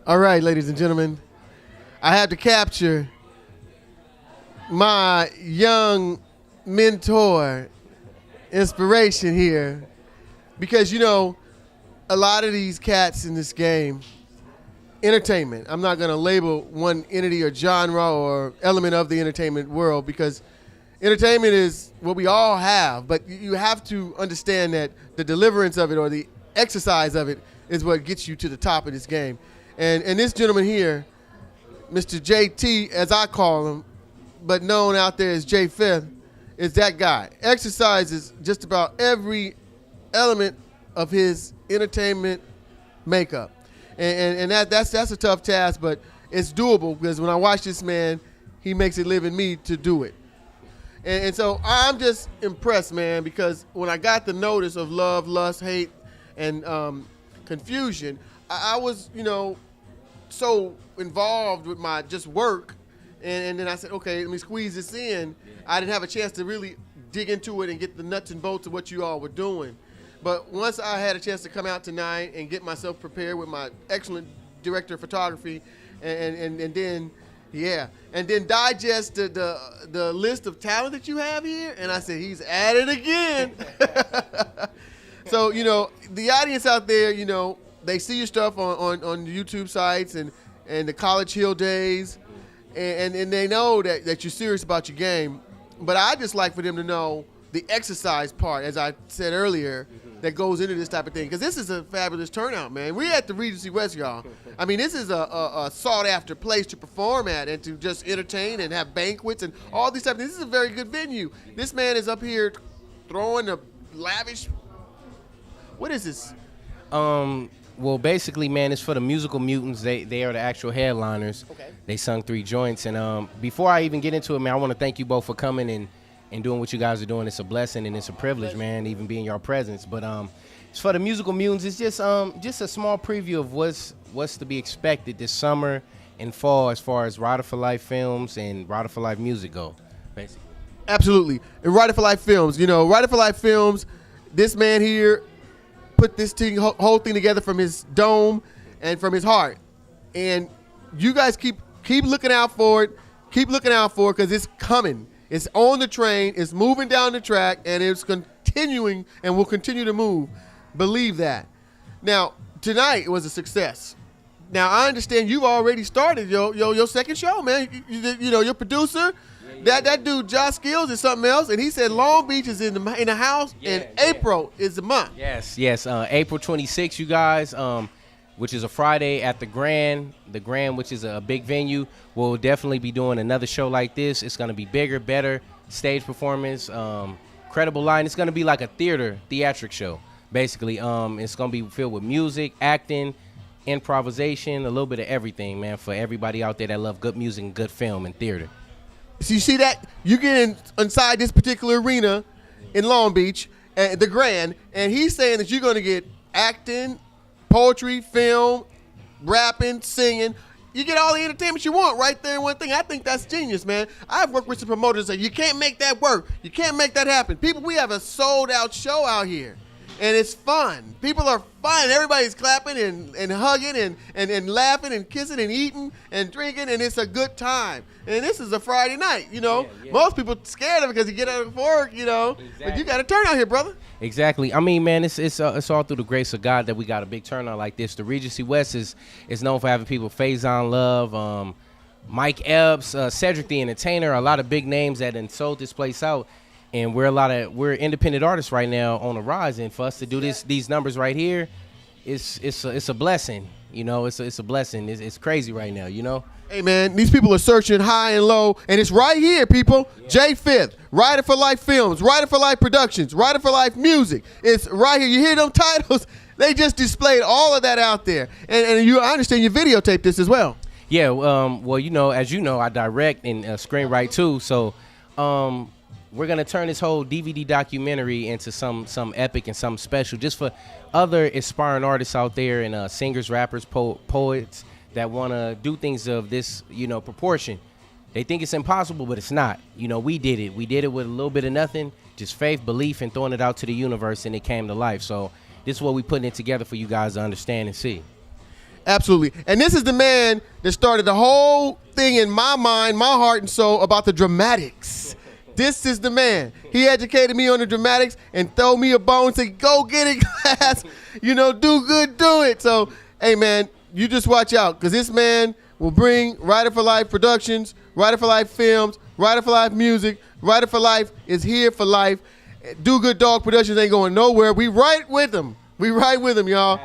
All right, ladies and gentlemen, I had to capture my young mentor, inspiration here, because, you know, a lot of these cats in this game, entertainment, I'm not going to label one entity or genre or element of the entertainment world, because entertainment is what we all have, but you have to understand that the deliverance of it or the exercise of it is what gets you to the top of this game. And this gentleman here, Mr. JT, as I call him, but known out there as J Fifth, is that guy. Exercises just about every element of his entertainment makeup. And that's a tough task, but it's doable, because when I watch this man, he makes it live in me to do it. And so I'm just impressed, man, because when I got the notice of love, lust, hate, and confusion, I was, you know, so involved with my just work, and then I said, okay, let me squeeze this in. I didn't have a chance to really dig into it and get the nuts and bolts of what you all were doing. But once I had a chance to come out tonight and get myself prepared with my excellent director of photography, and then, yeah, and then digest the list of talent that you have here, and I said, he's at it again. So, you know, the audience out there, you know, they see your stuff on the YouTube sites and the College Hill days, and they know that you're serious about your game. But I just like for them to know the exercise part, as I said earlier, that goes into this type of thing. Because this is a fabulous turnout, man. We're at the Regency West, y'all. I mean, this is a sought-after place to perform at and to just entertain and have banquets and all these type of things. This is a very good venue. This man is up here throwing a lavish... What is this? Well, basically, man, it's for the Musical Mutants. They are the actual headliners. Okay. They sung 3 joints. And before I even get into it, man, I want to thank you both for coming and doing what you guys are doing. It's a blessing and it's a privilege, man, even being your presence. But it's for the Musical Mutants. It's just a small preview of what's to be expected this summer and fall as far as Rider for Life films and Rider for Life music go, basically. Absolutely. And Rider for Life films. You know, Rider for Life films, this man here put this whole thing together from his dome and from his heart. And you guys keep looking out for it. Keep looking out for it, because it's coming. It's on the train. It's moving down the track, and it's continuing and will continue to move. Believe that. Now, tonight was a success. Now, I understand you've already started your second show, man. You know, your producer, that dude, Josh Skills, is something else, and he said Long Beach is in the house, and April is the month. Yes. April 26th, you guys, which is a Friday at the Grand, which is a big venue. We'll definitely be doing another show like this. It's going to be bigger, better, stage performance, credible line. It's going to be like a theatric show, basically. It's going to be filled with music, acting, improvisation, a little bit of everything, man, for everybody out there that love good music and good film and theater. So you see that? You get inside this particular arena in Long Beach, the Grand, and he's saying that you're going to get acting, poetry, film, rapping, singing. You get all the entertainment you want right there in one thing. I think that's genius, man. I've worked with some promoters that say, you can't make that work. You can't make that happen. People, we have a sold-out show out here, and it's fun. People are fun. Everybody's clapping and hugging and laughing and kissing and eating and drinking, and it's a good time. And this is a Friday night, you know. Yeah. Most people scared of it because you get out of work, you know. Exactly. But you got to turn out here, brother. Exactly. I mean, man, it's all through the grace of God that we got a big turnout like this. The Regency West is known for having people Faison Love, Mike Epps, Cedric the Entertainer, a lot of big names that done sold this place out. And we're independent artists right now on the rise, and for us to do these numbers right here, it's a blessing. You know, it's a blessing. It's crazy right now. You know. Hey man, these people are searching high and low, and it's right here, people. Yeah. J Fifth, Rider for Life Films, Rider for Life Productions, Rider for Life Music. It's right here. You hear them titles? They just displayed all of that out there, and I understand you videotaped this as well. Yeah. Well, you know, as you know, I direct and screenwrite too. So, we're gonna turn this whole DVD documentary into some epic and something special, just for other aspiring artists out there and singers, rappers, poets that want to do things of this, you know, proportion. They think it's impossible, but it's not. You know, we did it. We did it with a little bit of nothing, just faith, belief, and throwing it out to the universe, and it came to life. So this is what we putting it together for you guys to understand and see. Absolutely. And this is the man that started the whole thing in my mind, my heart and soul about the dramatics. This is the man. He educated me on the dramatics and throw me a bone and say, go get it, class. You know, do good, do it. So, hey, man, you just watch out because this man will bring Writer for Life Productions, Writer for Life Films, Writer for Life Music. Writer for Life is here for life. Do Good Dog Productions ain't going nowhere. We right with them. We right with them, y'all.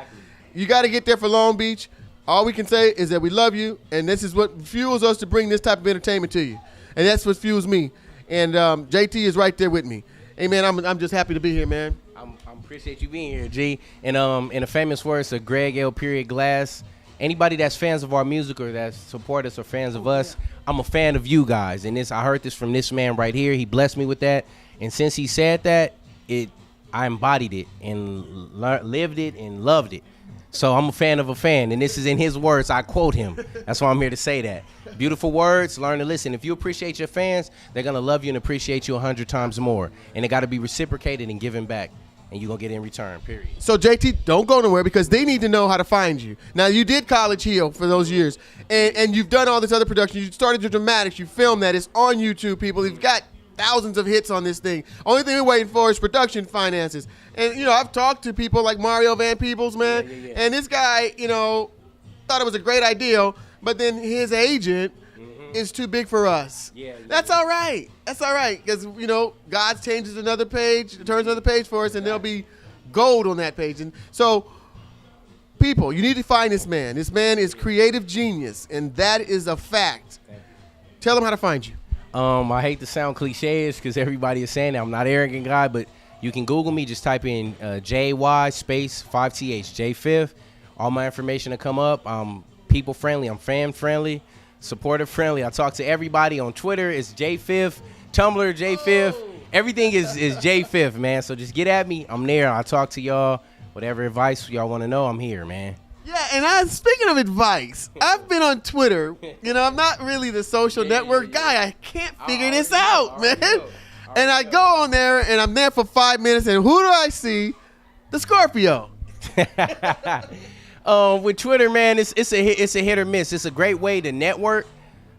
You got to get there for Long Beach. All we can say is that we love you, and this is what fuels us to bring this type of entertainment to you. And that's what fuels me. And JT is right there with me. Hey, man, I'm just happy to be here, man. I appreciate you being here, G. And in the famous words of Greg L. Glass, anybody that's fans of our music or that support us or fans of us, I'm a fan of you guys. And I heard this from this man right here. He blessed me with that. And since he said that, I embodied it and lived it and loved it. So I'm a fan of a fan, and this is in his words. I quote him. That's why I'm here to say that. Beautiful words, learn to listen. If you appreciate your fans, they're going to love you and appreciate you 100 times more. And it got to be reciprocated and given back, and you're going to get in return, period. So, JT, don't go nowhere because they need to know how to find you. Now, you did College Hill for those years, and you've done all this other production. You started your dramatics. You filmed that. It's on YouTube, people. You've got thousands of hits on this thing. Only thing we're waiting for is production finances. And, you know, I've talked to people like Mario Van Peebles, man, and this guy, you know, thought it was a great idea, but then his agent is too big for us. That's all right. That's all right because, you know, God changes another page, turns another page for us, and there'll be gold on that page. And so, people, you need to find this man. This man is creative genius, and that is a fact. Tell them how to find you. I hate to sound cliche-ish because everybody is saying that. I'm not an arrogant guy, but you can Google me. Just type in JY space 5TH, J5. All my information will come up. I'm people-friendly. I'm fan-friendly, supportive-friendly. I talk to everybody on Twitter. It's J5. Tumblr, J5. Everything is J5, man. So just get at me. I'm there. I'll talk to y'all. Whatever advice y'all want to know, I'm here, man. Yeah, and speaking of advice, I've been on Twitter. You know, I'm not really the social network guy. I can't figure this out, man. And I go on there, and I'm there for 5 minutes, and who do I see? The Scorpio. With Twitter, man, it's a hit or miss. It's a great way to network.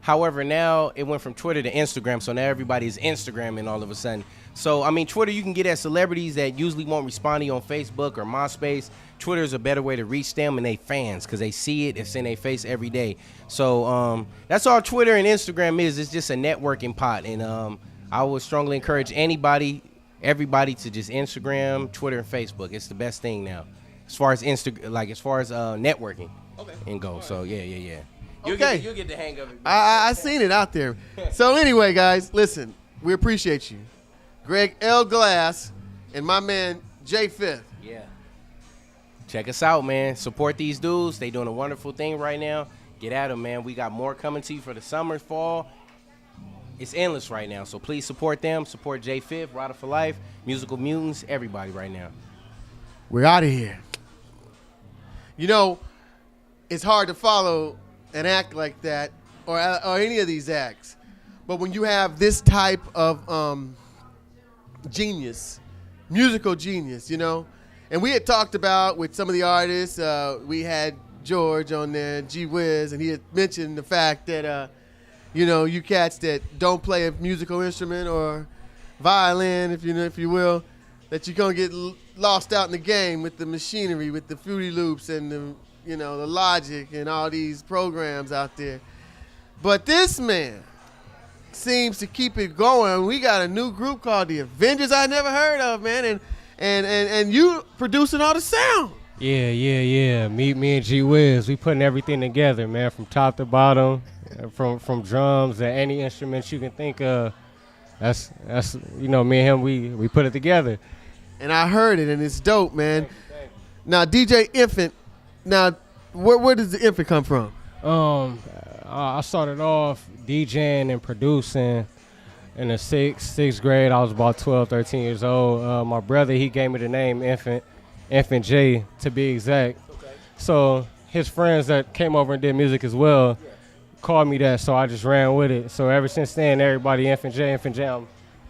However, now it went from Twitter to Instagram, so now everybody's Instagramming all of a sudden. So, I mean, Twitter, you can get at celebrities that usually won't respond to you on Facebook or MySpace. Twitter is a better way to reach them and they fans because they see it. It's in their face every day. So that's all Twitter and Instagram is. It's just a networking pot. And I would strongly encourage everybody to just Instagram, Twitter, and Facebook. It's the best thing now as far as networking and go. So, yeah. You'll get the hang of it. I seen it out there. So anyway, guys, listen, we appreciate you. Greg L. Glass and my man Jay Fifth. Yeah. Check us out, man. Support these dudes. They doing a wonderful thing right now. Get at them, man. We got more coming to you for the summer, fall. It's endless right now. So please support them. Support Jay Fifth, Writer for Life, Musical Mutants, everybody right now. We're out of here. You know, it's hard to follow an act like that or any of these acts. But when you have this type of genius, musical genius, you know, and we had talked about with some of the artists, we had George on there, G Wiz, and he had mentioned the fact that, you know, you cats that don't play a musical instrument or violin, if you will, that you're going to get lost out in the game with the machinery, with the Fruity Loops and the, you know, the Logic and all these programs out there. But this man seems to keep it going. We got a new group called the Avengers I never heard of, man, and you producing all the sound. Yeah. Me and G Wiz, we putting everything together, man, from top to bottom, from drums and any instruments you can think of. That's you know, me and him, we put it together. And I heard it, and it's dope, man. Thank you. Now, DJ Infant, where does the Infant come from? I started off DJing and producing in the sixth grade. I was about 12, 13 years old. My brother, he gave me the name Infant J to be exact. Okay. So his friends that came over and did music as well called me that, so I just ran with it. So ever since then, everybody Infant J, I'm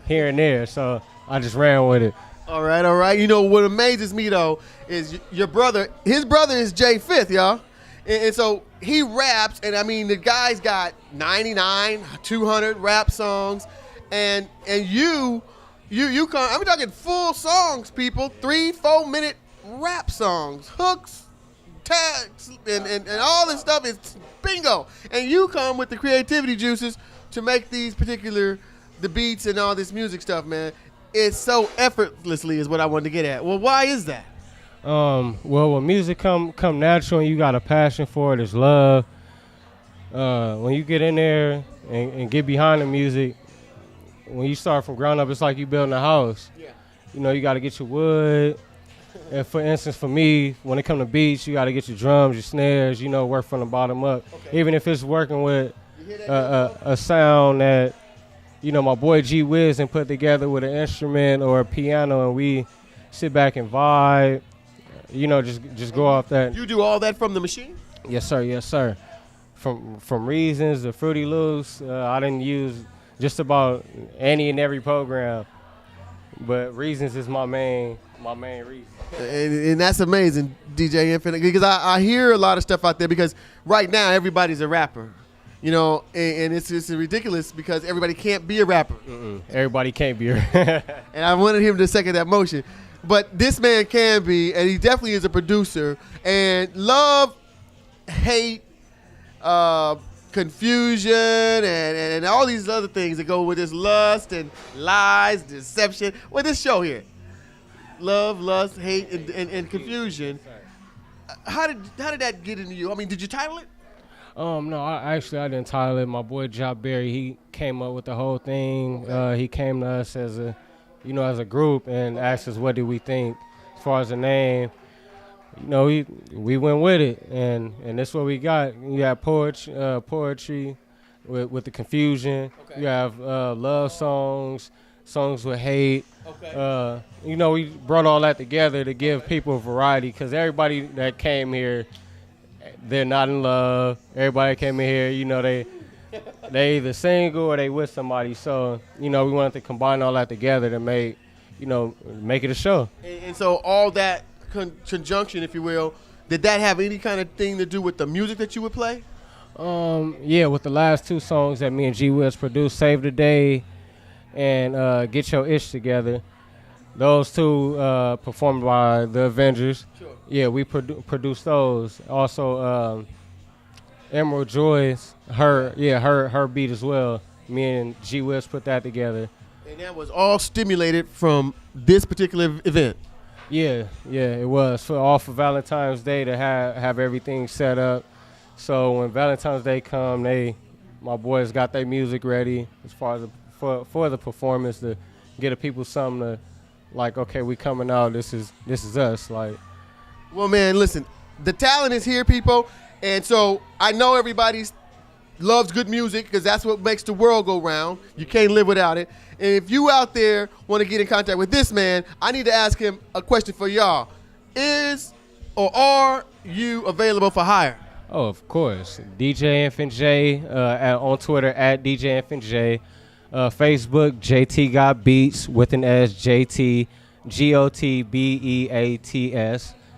here and there. So I just ran with it. All right. You know, what amazes me, though, is your brother, his brother is Jay Fifth, y'all. And so he raps, and I mean the guy's got 99, 200 rap songs, and you come. I'm talking full songs, people. 3-4 minute rap songs, hooks, tags, and all this stuff is bingo. And you come with the creativity juices to make these particular the beats and all this music stuff, man. It's so effortlessly is what I wanted to get at. Well, why is that? Well, when music come natural and you got a passion for it, it's love. When you get in there and get behind the music, when you start from ground up, it's like you building a house. Yeah. You know, you got to get your wood. And for instance, for me, when it come to beats, you got to get your drums, your snares, you know, work from the bottom up. Okay. Even if it's working with a sound that, you know, my boy G Wiz and put together with an instrument or a piano, and we sit back and vibe. You know, just go off that. You do all that from the machine? Yes, sir. Yes, sir. From Reasons to Fruity Loops, I didn't use just about any and every program, but Reasons is my main reason. And that's amazing, DJ Infinite, because I hear a lot of stuff out there because right now everybody's a rapper, you know, and it's ridiculous because everybody can't be a rapper. Everybody can't be. And I wanted him to second that motion. But this man can be, and he definitely is a producer. And love, hate, confusion, and all these other things that go with this lust and lies, deception. Well, this show here, love, lust, hate, and confusion. How did that get into you? I mean, did you title it? No, I didn't title it. My boy Job Berry, he came up with the whole thing. Okay. He came to us as a group and asked us what did we think as far as the name. You know, we went with it, and that's what we got. You have poetry with the confusion. Okay. You have love songs with hate. Okay. You know, we brought all that together to give people a variety, because everybody that came here, they're not in love. Everybody came in here, you know, they either single or they with somebody. So, you know, we wanted to combine all that together to make it a show. And so all that conjunction, if you will, did that have any kind of thing to do with the music that you would play? Yeah, with the last two songs that me and G Wiz produced, Save the Day and Get Your Ish Together. Those two performed by the Avengers. Sure. Yeah, we produced those. Also, Emerald Joy's her beat as well. Me and G Wiz put that together. And that was all stimulated from this particular event. Yeah, it was for Valentine's Day to have everything set up. So when Valentine's Day come, my boys got their music ready as far as for the performance to get the people something to like. Okay, we coming out. This is us. Like, well, man, listen, the talent is here, people, and so I know everybody loves good music because that's what makes the world go round. You can't live without it. And if you out there want to get in contact with this man, I need to ask him a question for y'all. Is or are you available for hire? oh, of course, DJ Infant J on Twitter at DJ Infant J, Facebook JT Got Beats with an S, JT GOTBEATS.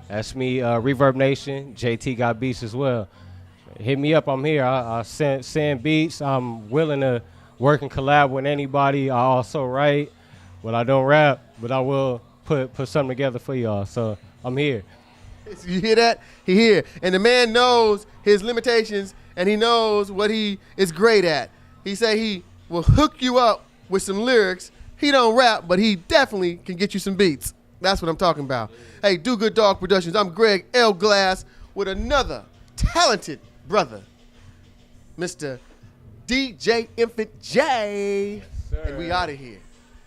That's me. Reverb Nation, JT Got Beats as well. Hit me up. I'm here. I send beats. I'm willing to work and collab with anybody. I also write, but I don't rap. But I will put something together for y'all. So I'm here. You hear that? He here. And the man knows his limitations, and he knows what he is great at. He say he will hook you up with some lyrics. He don't rap, but he definitely can get you some beats. That's what I'm talking about. Hey, Do Good Dog Productions. I'm Greg L. Glass with another talented brother, Mr. DJ Infant J. Yes, and we out of here.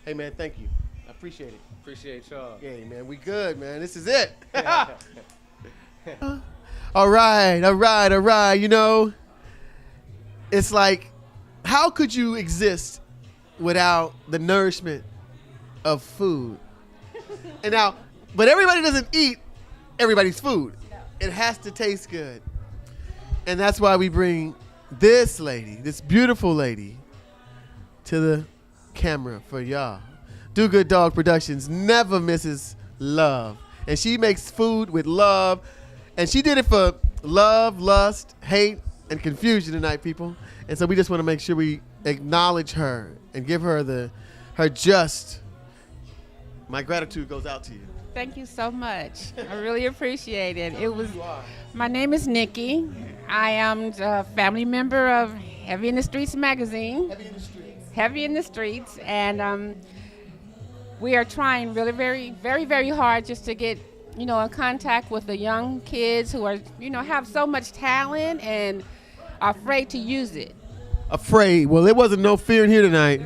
Hey, man, thank you. I appreciate it. Appreciate y'all. Yeah, man, we good, man. This is it. All right. You know, it's like, how could you exist without the nourishment of food? And now, but everybody doesn't eat everybody's food. No. It has to taste good. And that's why we bring this lady, this beautiful lady, to the camera for y'all. Do Good Dog Productions never misses love. And she makes food with love. And she did it for love, lust, hate, and confusion tonight, people. And so we just want to make sure we acknowledge her and give her her just. My gratitude goes out to you. Thank you so much. I really appreciate it. My name is Nikki. I am a family member of Heavy in the Streets magazine. Heavy in the Streets. And we are trying really very hard just to get, in contact with the young kids who are, have so much talent and are afraid to use it. Afraid? Well, there wasn't no fear in here tonight.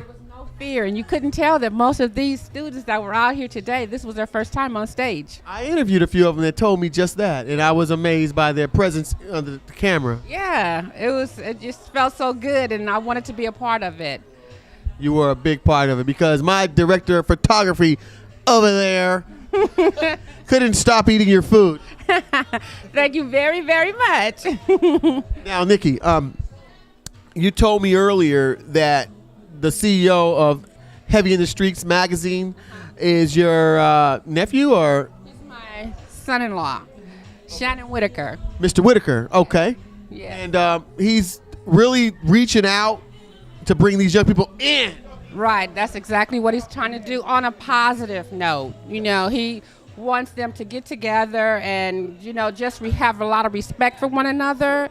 Fear, and you couldn't tell that most of these students that were out here today, this was their first time on stage. I interviewed a few of them that told me just that, and I was amazed by their presence under the camera. Yeah, it just felt so good, and I wanted to be a part of it. You were a big part of it because my director of photography over there couldn't stop eating your food. Thank you very much. Now, Nikki, you told me earlier that the CEO of Heavy in the Streets magazine is your nephew, or? He's my son-in-law, Shannon Whitaker. Mr. Whitaker, okay. Yeah. And he's really reaching out to bring these young people in. Right, that's exactly what he's trying to do on a positive note. He wants them to get together and, just have a lot of respect for one another.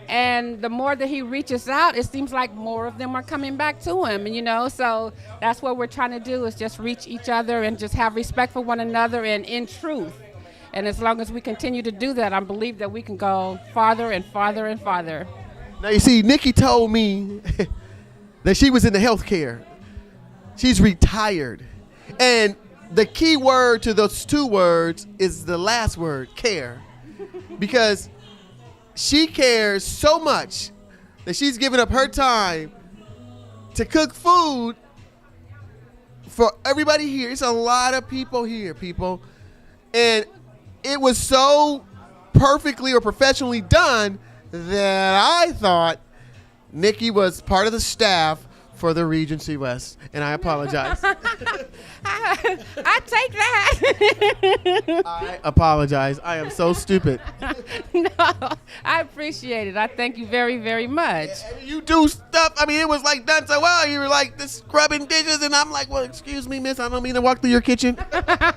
And the more that he reaches out, it seems like more of them are coming back to him, so that's what we're trying to do, is just reach each other and just have respect for one another and in truth. And as long as we continue to do that, I believe that we can go farther and farther and farther. Now, you see, Nikki told me that she was in the healthcare. She's retired. And the key word to those two words is the last word, care. Because she cares so much that she's given up her time to cook food for everybody here. It's a lot of people here, people. And it was so perfectly or professionally done that I thought Nikki was part of the staff for the Regency West, and I apologize. I take that. I apologize. I am so stupid. No, I appreciate it. I thank you very much. And you do stuff. I mean, it was like done so well. You were like this scrubbing dishes, and I'm like, well, excuse me, miss. I don't mean to walk through your kitchen. That's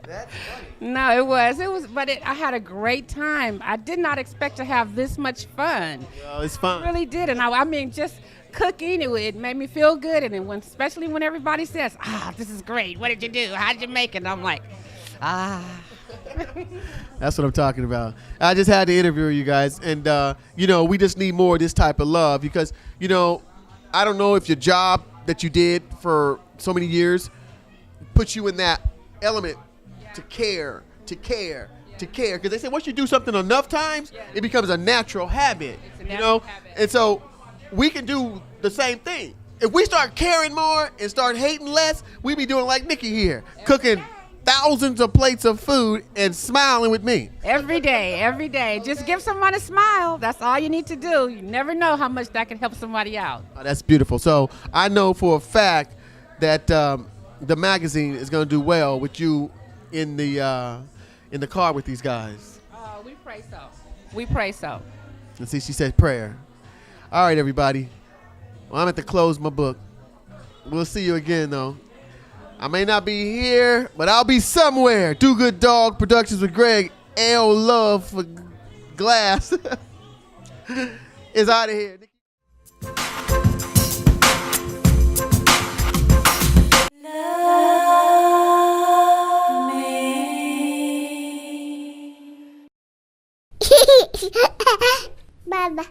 funny. No, it was, but I had a great time. I did not expect to have this much fun. Well, it's fun. I really did, and I mean, just cooking, it made me feel good, and then especially when everybody says, this is great. What did you do? How did you make it? And I'm like, That's what I'm talking about. I just had to interview you guys, and we just need more of this type of love because, I don't know if your job that you did for so many years puts you in that element to care. Because they say once you do something enough times, it becomes a natural habit, habit. And so we can do the same thing. If we start caring more and start hating less, we be doing like Nikki here, cooking thousands of plates of food and smiling with me. Every day. Just give someone a smile. That's all you need to do. You never know how much that can help somebody out. Oh, that's beautiful. So I know for a fact that the magazine is going to do well with you in the car with these guys. We pray so. And see, she said prayer. All right, everybody. Well, I'm at to close my book. We'll see you again, though. I may not be here, but I'll be somewhere. Do Good Dog Productions with Greg. L Love for Glass is out of here. Baba.